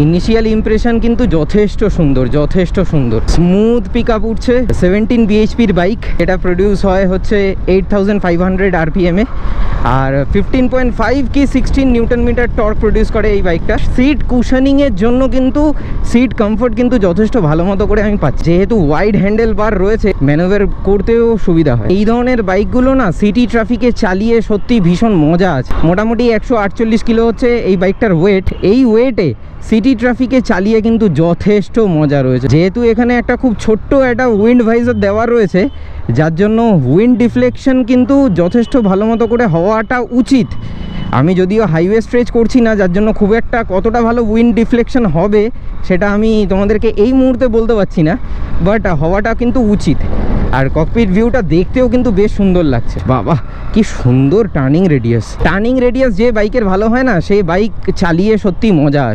Initial impression কিন্তু যথেষ্ট সুন্দর, যথেষ্ট সুন্দর। স্মুথ পিক আপ উঠছে। 17 বিএইচপির বাইক, এটা প্রডিউস হয় হচ্ছে 8500 RPM এ, আর 15.5 কি 16 নিউটন মিটার টর্ক প্রডিউস করে এই বাইকটা। সিট কুশনিংয়ের জন্য কিন্তু সিট কমফোর্ট কিন্তু যথেষ্ট ভালো মতো করে আমি পাচ্ছি, যেহেতু ওয়াইড হ্যান্ডেল বার রয়েছে, ম্যানোভার করতেও সুবিধা হয়। এই ধরনের বাইকগুলো না সিটি ট্রাফিকে চালিয়ে সত্যি ভীষণ মজা আছে। মোটামুটি 148 কিলো হচ্ছে এই বাইকটার ওয়েট। এই ওয়েটে সিটি ট্রাফিকে চালিয়ে কিন্তু যথেষ্ট মজা রয়েছে। যেহেতু এখানে একটা খুব ছোট্ট একটা উইন্ড ভাইজার দেওয়া রয়েছে, যার জন্য উইন্ড ডিফ্লেকশন কিন্তু যথেষ্ট ভালো মতো করে হওয়াটা উচিত। আমি যদিও হাইওয়ে স্ট্রেচ করছি না, যার জন্য খুব একটা কতটা ভালো উইন্ড ডিফ্লেকশন হবে সেটা আমি তোমাদেরকে এই মুহূর্তে বলতে পারছি না, বাট হওয়াটা কিন্তু উচিত। আর ককপিট ভিউটা দেখতেও কিন্তু বেশ সুন্দর লাগছে। বাবা কি সুন্দর টার্নিং রেডিয়াস। টার্নিং রেডিয়াস যে বাইকের ভালো হয় না, সেই বাইক চালিয়ে সত্যি মজা আসে।